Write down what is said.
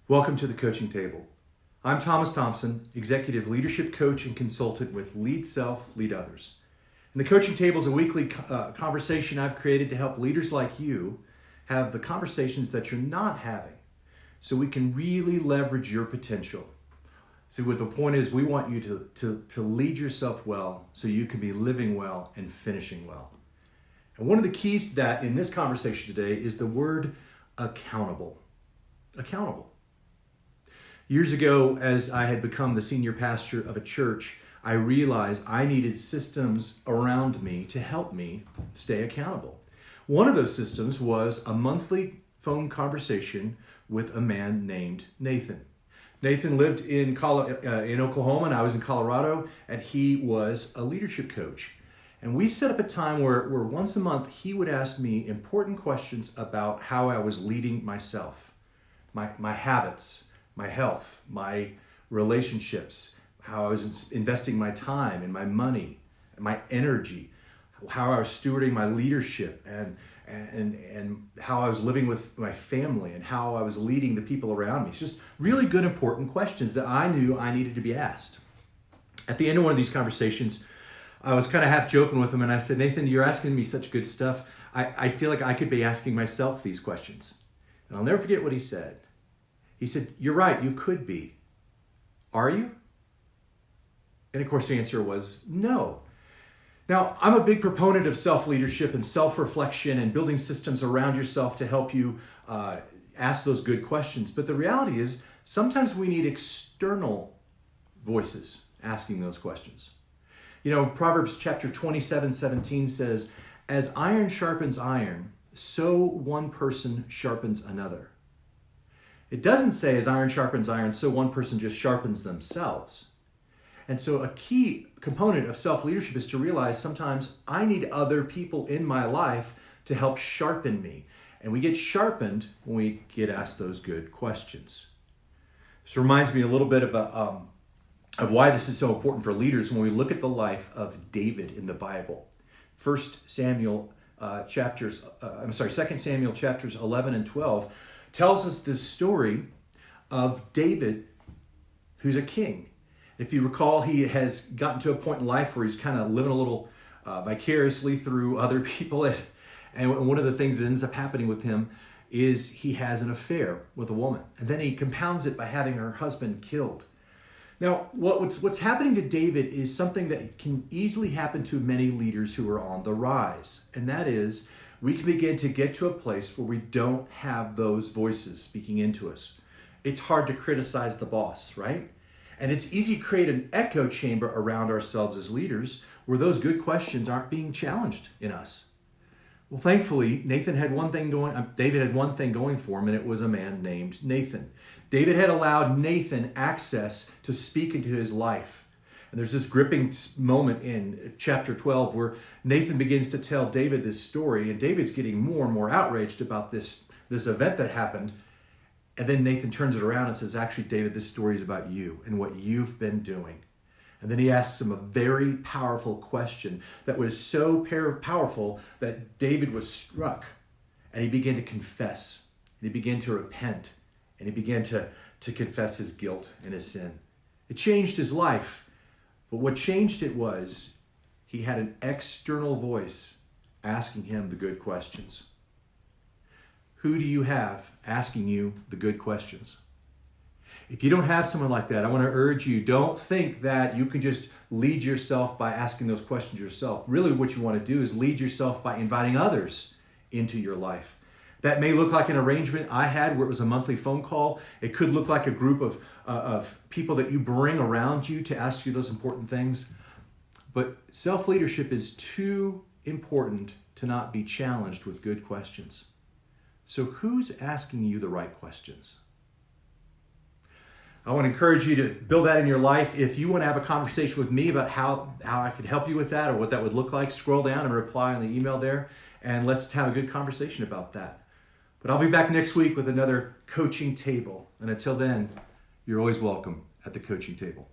Welcome to the Coaching Table. I'm Thomas Thompson, Executive Leadership Coach and Consultant with Lead Self, Lead Others. And the Coaching Table is a weekly conversation I've created to help leaders like you have the conversations that you're not having so we can really leverage your potential. See, what the point is, we want you to lead yourself well so you can be living well and finishing well. And one of the keys to that in this conversation today is the word accountable. Accountable. Years ago, as I had become the senior pastor of a church, I realized I needed systems around me to help me stay accountable. One of those systems was a monthly phone conversation with a man named Nathan. Nathan lived in Oklahoma and I was in Colorado, and he was a leadership coach. And we set up a time where once a month he would ask me important questions about how I was leading myself, my habits, my health, my relationships, how I was investing my time and my money, and my energy, how I was stewarding my leadership, and how I was living with my family, and how I was leading the people around me. It's just really good, important questions that I knew I needed to be asked. At the end of one of these conversations, I was kind of half joking with him, and I said, "Nathan, you're asking me such good stuff. I feel like I could be asking myself these questions." And I'll never forget what he said. He said, "You're right, you could be. Are you?" And of course the answer was no. Now, I'm a big proponent of self-leadership and self-reflection and building systems around yourself to help you ask those good questions. But the reality is, sometimes we need external voices asking those questions. You know, Proverbs chapter 27:17 says, "As iron sharpens iron, so one person sharpens another." It doesn't say as iron sharpens iron, so one person just sharpens themselves. And so a key component of self-leadership is to realize sometimes I need other people in my life to help sharpen me. And we get sharpened when we get asked those good questions. This reminds me a little bit of why this is so important for leaders when we look at the life of David in the Bible. 2 Samuel chapters 11 and 12 tells us this story of David, who's a king. If you recall, he has gotten to a point in life where he's kind of living a little vicariously through other people. And one of the things that ends up happening with him is he has an affair with a woman. And then he compounds it by having her husband killed. Now, what's happening to David is something that can easily happen to many leaders who are on the rise. And that is, we can begin to get to a place where we don't have those voices speaking into us. It's hard to criticize the boss, right? And it's easy to create an echo chamber around ourselves as leaders where those good questions aren't being challenged in us. Well, thankfully, David had one thing going for him, and it was a man named Nathan. David had allowed Nathan access to speak into his life. And there's this gripping moment in chapter 12 where Nathan begins to tell David this story, and David's getting more and more outraged about this event that happened. And then Nathan turns it around and says, "Actually, David, this story is about you and what you've been doing." And then he asks him a very powerful question that was so powerful that David was struck, and he began to confess, and he began to repent, and he began to confess his guilt and his sin. It changed his life. But what changed it was he had an external voice asking him the good questions. Who do you have asking you the good questions? If you don't have someone like that, I want to urge you, don't think that you can just lead yourself by asking those questions yourself. Really, what you want to do is lead yourself by inviting others into your life. That may look like an arrangement I had where it was a monthly phone call. It could look like a group of people that you bring around you to ask you those important things. But self-leadership is too important to not be challenged with good questions. So who's asking you the right questions? I want to encourage you to build that in your life. If you want to have a conversation with me about how I could help you with that or what that would look like, scroll down and reply on the email there, and let's have a good conversation about that. But I'll be back next week with another coaching table. And until then, you're always welcome at the coaching table.